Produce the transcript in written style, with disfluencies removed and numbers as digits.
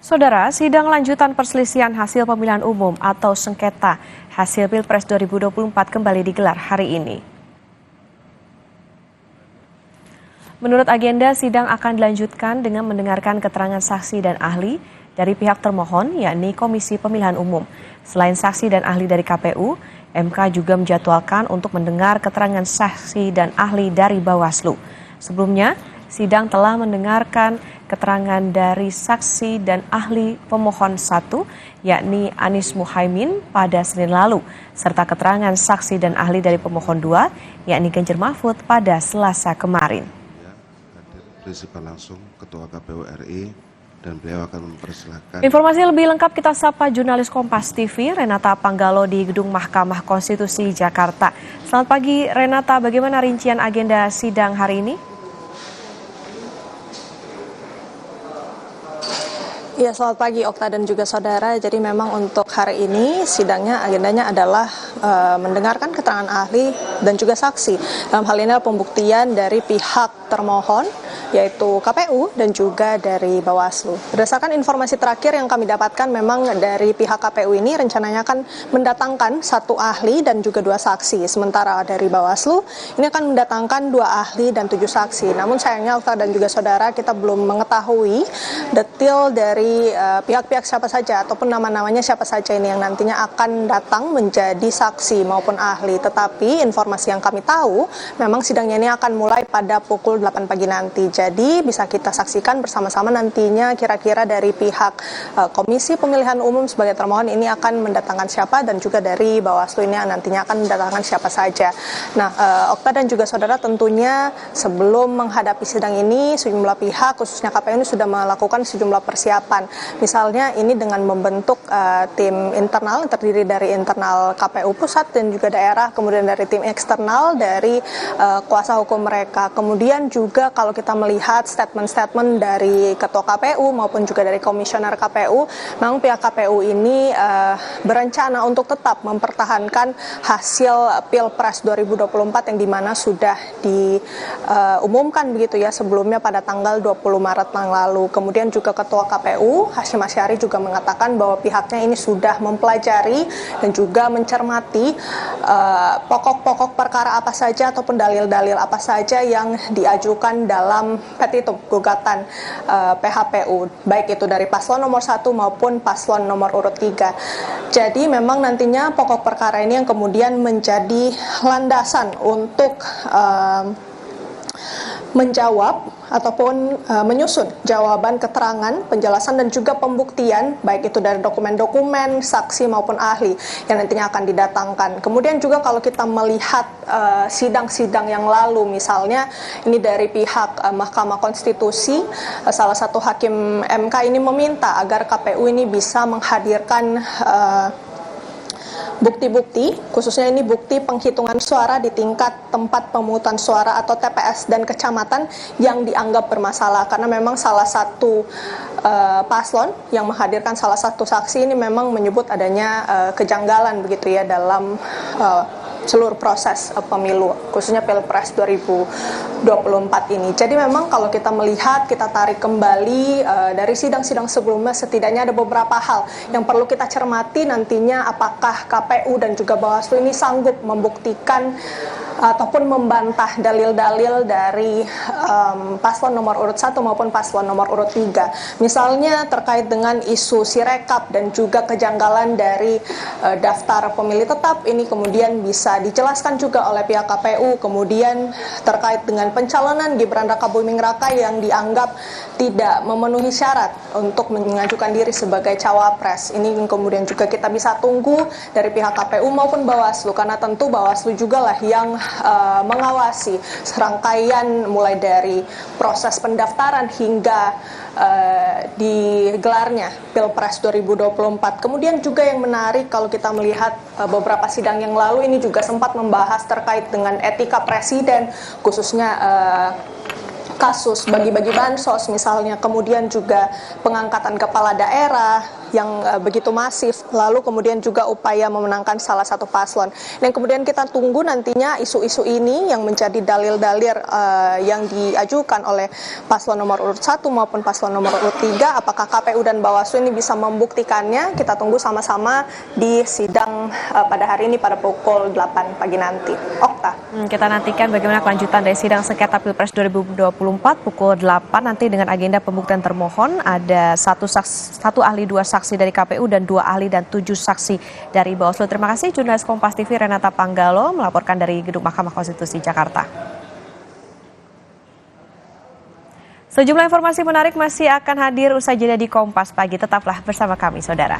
Saudara, sidang lanjutan perselisihan hasil pemilihan umum atau sengketa hasil Pilpres 2024 kembali digelar hari ini. Menurut agenda, sidang akan dilanjutkan dengan mendengarkan keterangan saksi dan ahli dari pihak termohon, yakni Komisi Pemilihan Umum. Selain saksi dan ahli dari KPU, MK juga menjadwalkan untuk mendengar keterangan saksi dan ahli dari Bawaslu. Sebelumnya, sidang telah mendengarkan keterangan dari saksi dan ahli pemohon 1, yakni Anies Muhaimin pada Senin lalu, serta keterangan saksi dan ahli dari pemohon 2, yakni Ganjar Mahfud pada Selasa kemarin. Prinsipal langsung Ketua KPU RI dan beliau akan mempersilahkan. Informasi lebih lengkap kita sapa jurnalis Kompas TV Renata Panggalo di Gedung Mahkamah Konstitusi Jakarta. Selamat pagi Renata, bagaimana rincian agenda sidang hari ini? Ya, selamat pagi Okta dan juga saudara. Jadi memang untuk hari ini sidangnya agendanya adalah mendengarkan keterangan ahli dan juga saksi. Dalam hal ini adalah pembuktian dari pihak termohon yaitu KPU dan juga dari Bawaslu. Berdasarkan informasi terakhir yang kami dapatkan, memang dari pihak KPU ini rencananya akan mendatangkan 1 ahli dan juga 2 saksi. Sementara dari Bawaslu ini akan mendatangkan 2 ahli dan 7 saksi. Namun sayangnya Okta dan juga saudara, kita belum mengetahui detail dari pihak-pihak siapa saja ataupun nama-namanya siapa saja ini yang nantinya akan datang menjadi saksi maupun ahli. Tetapi informasi yang kami tahu, memang sidangnya ini akan mulai pada pukul 8 pagi nanti. Jadi bisa kita saksikan bersama-sama nantinya kira-kira dari pihak Komisi Pemilihan Umum sebagai termohon ini akan mendatangkan siapa, dan juga dari Bawaslu ini nantinya akan mendatangkan siapa saja. Nah, Okta dan juga saudara, tentunya sebelum menghadapi sidang ini sejumlah pihak khususnya KPU ini sudah melakukan sejumlah persiapan. Misalnya ini dengan membentuk tim internal yang terdiri dari internal KPU pusat dan juga daerah, kemudian dari tim eksternal dari kuasa hukum mereka. Kemudian juga kalau kita melihat statement-statement dari Ketua KPU maupun juga dari Komisioner KPU, memang pihak KPU ini berencana untuk tetap mempertahankan hasil Pilpres 2024 yang dimana sudah diumumkan begitu ya sebelumnya pada tanggal 20 Maret yang lalu. Kemudian juga Ketua KPU Hashim Asyari juga mengatakan bahwa pihaknya ini sudah mempelajari dan juga mencermati pokok-pokok perkara apa saja ataupun dalil-dalil apa saja yang diajukan dalam petitum gugatan PHPU, baik itu dari paslon nomor 1 maupun paslon nomor urut 3. Jadi memang nantinya pokok perkara ini yang kemudian menjadi landasan untuk menjawab ataupun menyusun jawaban, keterangan, penjelasan dan juga pembuktian baik itu dari dokumen-dokumen, saksi maupun ahli yang nantinya akan didatangkan. Kemudian juga kalau kita melihat sidang-sidang yang lalu, misalnya ini dari pihak Mahkamah Konstitusi, salah satu hakim MK ini meminta agar KPU ini bisa menghadirkan bukti-bukti, khususnya ini bukti penghitungan suara di tingkat tempat pemungutan suara atau TPS dan kecamatan yang dianggap bermasalah, karena memang salah satu paslon yang menghadirkan salah satu saksi ini memang menyebut adanya kejanggalan begitu ya dalam seluruh proses pemilu, khususnya Pilpres 2024 ini. Jadi memang kalau kita melihat, kita tarik kembali dari sidang-sidang sebelumnya, setidaknya ada beberapa hal yang perlu kita cermati nantinya, apakah KPU dan juga Bawaslu ini sanggup membuktikan ataupun membantah dalil-dalil dari paslon nomor urut 1 maupun paslon nomor urut 3. Misalnya terkait dengan isu Sirekap dan juga kejanggalan dari daftar pemilih tetap, ini kemudian bisa dijelaskan juga oleh pihak KPU. Kemudian terkait dengan pencalonan Gibran Rakabuming Raka yang dianggap tidak memenuhi syarat untuk mengajukan diri sebagai cawapres. Ini kemudian juga kita bisa tunggu dari pihak KPU maupun Bawaslu, karena tentu Bawaslu juga lah yang mengawasi serangkaian mulai dari proses pendaftaran hingga digelarnya Pilpres 2024. Kemudian juga yang menarik kalau kita melihat beberapa sidang yang lalu ini juga sempat membahas terkait dengan etika presiden, khususnya kasus bagi-bagi bansos misalnya, kemudian juga pengangkatan kepala daerah, yang begitu masif, lalu kemudian juga upaya memenangkan salah satu paslon. Dan kemudian kita tunggu nantinya isu-isu ini yang menjadi dalil-dalil yang diajukan oleh paslon nomor urut 1 maupun paslon nomor urut 3, apakah KPU dan Bawaslu ini bisa membuktikannya. Kita tunggu sama-sama di sidang pada hari ini pada pukul 8 pagi nanti. Okta. Kita nantikan bagaimana kelanjutan dari sidang sengketa Pilpres 2024 pukul 8 nanti dengan agenda pembuktian termohon. Ada satu ahli, 2 saksi dari KPU dan 2 ahli dan 7 saksi dari Bawaslu. Terima kasih jurnalis Kompas TV Renata Panggalo melaporkan dari Gedung Mahkamah Konstitusi Jakarta. Sejumlah informasi menarik masih akan hadir usai jeda di Kompas Pagi. Tetaplah bersama kami, saudara.